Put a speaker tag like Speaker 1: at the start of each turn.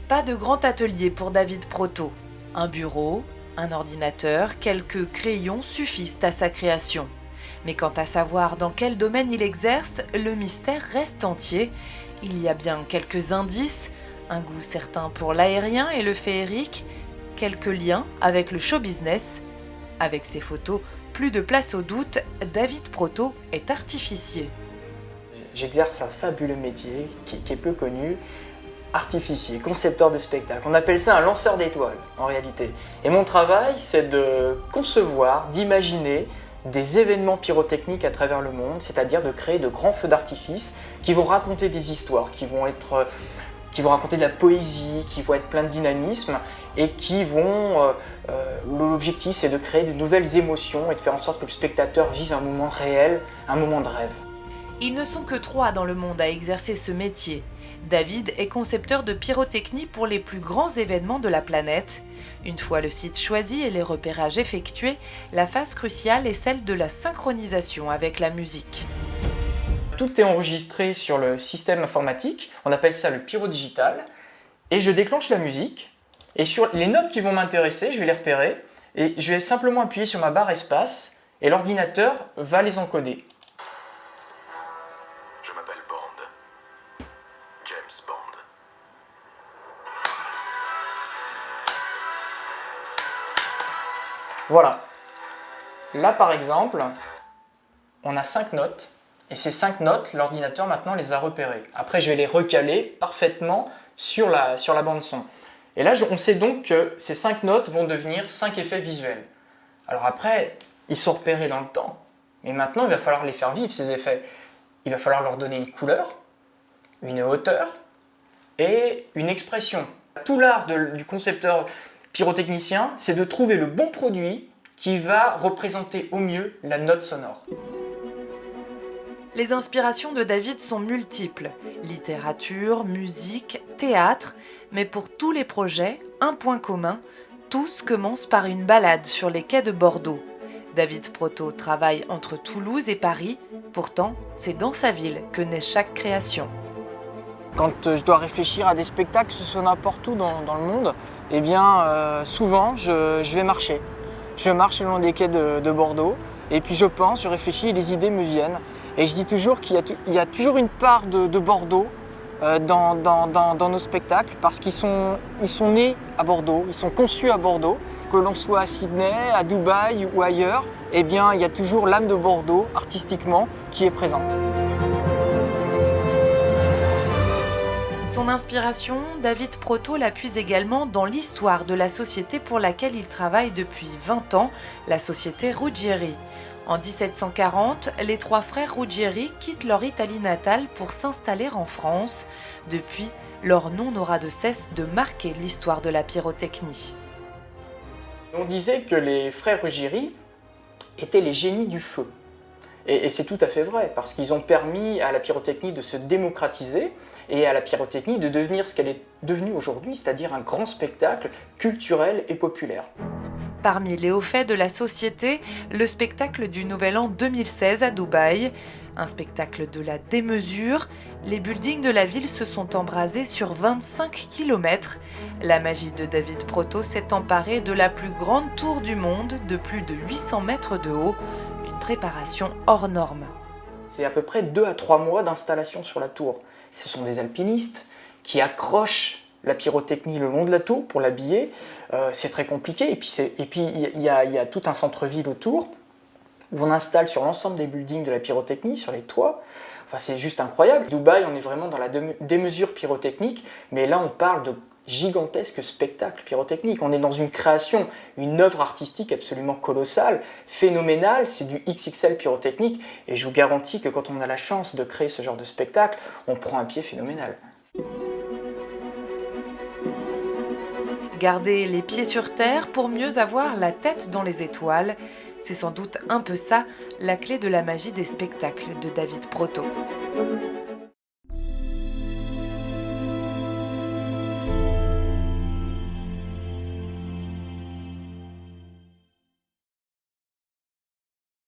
Speaker 1: Pas de grand atelier pour David Proto. Un bureau, un ordinateur, quelques crayons suffisent à sa création. Mais quant à savoir dans quel domaine il exerce, le mystère reste entier. Il y a bien quelques indices, un goût certain pour l'aérien et le féerique, quelques liens avec le show business. Avec ses photos, plus de place au doute, David Proto est artificier.
Speaker 2: J'exerce un fabuleux métier qui est peu connu, artificier, concepteur de spectacle. On appelle ça un lanceur d'étoiles en réalité. Et mon travail, c'est de concevoir, d'imaginer des événements pyrotechniques à travers le monde, c'est-à-dire de créer de grands feux d'artifice qui vont raconter des histoires, qui vont raconter de la poésie, qui vont être plein de dynamisme et qui vont... l'objectif, c'est de créer de nouvelles émotions et de faire en sorte que le spectateur vive un moment réel, un moment de rêve.
Speaker 1: Ils ne sont que 3 dans le monde à exercer ce métier. David est concepteur de pyrotechnie pour les plus grands événements de la planète. Une fois le site choisi et les repérages effectués, la phase cruciale est celle de la synchronisation avec la musique.
Speaker 2: Tout est enregistré sur le système informatique, on appelle ça le pyro digital, et je déclenche la musique, et sur les notes qui vont m'intéresser, je vais les repérer, et je vais simplement appuyer sur ma barre espace, et l'ordinateur va les encoder.
Speaker 3: Je m'appelle Bond. James Bond.
Speaker 2: Voilà. Là par exemple, on a 5 notes, et ces 5 notes, l'ordinateur maintenant les a repérées. Après je vais les recaler parfaitement sur la bande son. Et là on sait donc que ces 5 notes vont devenir 5 effets visuels. Alors après, ils sont repérés dans le temps, mais maintenant il va falloir les faire vivre ces effets. Il va falloir leur donner une couleur, une hauteur et une expression. Tout l'art du concepteur pyrotechnicien, c'est de trouver le bon produit qui va représenter au mieux la note sonore.
Speaker 1: Les inspirations de David sont multiples. Littérature, musique, théâtre. Mais pour tous les projets, un point commun, tous commencent par une balade sur les quais de Bordeaux. David Proto travaille entre Toulouse et Paris. Pourtant, c'est dans sa ville que naît chaque création.
Speaker 2: Quand je dois réfléchir à des spectacles, que ce soit n'importe où dans le monde, eh bien, souvent, je vais marcher. Je marche le long des quais de Bordeaux, et puis je pense, je réfléchis, et les idées me viennent. Et je dis toujours qu'il y a toujours une part de Bordeaux dans nos spectacles, parce qu'ils sont nés à Bordeaux, ils sont conçus à Bordeaux. Que l'on soit à Sydney, à Dubaï ou ailleurs, eh bien, il y a toujours l'âme de Bordeaux, artistiquement, qui est présente.
Speaker 1: Son inspiration, David Proto la puise également dans l'histoire de la société pour laquelle il travaille depuis 20 ans, la société Ruggieri. En 1740, les 3 frères Ruggieri quittent leur Italie natale pour s'installer en France. Depuis, leur nom n'aura de cesse de marquer l'histoire de la pyrotechnie.
Speaker 2: On disait que les frères Ruggieri étaient les génies du feu. Et c'est tout à fait vrai, parce qu'ils ont permis à la pyrotechnie de se démocratiser et à la pyrotechnie de devenir ce qu'elle est devenue aujourd'hui, c'est-à-dire un grand spectacle culturel et populaire.
Speaker 1: Parmi les hauts faits de la société, le spectacle du Nouvel An 2016 à Dubaï. Un spectacle de la démesure. Les buildings de la ville se sont embrasés sur 25 km. La magie de David Proto s'est emparée de la plus grande tour du monde de plus de 800 mètres de haut. Une préparation hors norme.
Speaker 2: C'est à peu près 2 à 3 mois d'installation sur la tour. Ce sont des alpinistes qui accrochent la pyrotechnie le long de la tour pour l'habiller. C'est très compliqué. Et puis il y a tout un centre-ville autour où on installe sur l'ensemble des buildings de la pyrotechnie, sur les toits. Enfin, c'est juste incroyable. Dubaï, on est vraiment dans la démesure pyrotechnique, mais là, on parle de gigantesques spectacles pyrotechniques. On est dans une création, une œuvre artistique absolument colossale, phénoménale. C'est du XXL pyrotechnique, et je vous garantis que quand on a la chance de créer ce genre de spectacle, on prend un pied phénoménal.
Speaker 1: Garder les pieds sur terre pour mieux avoir la tête dans les étoiles. C'est sans doute un peu ça, la clé de la magie des spectacles de David Proto.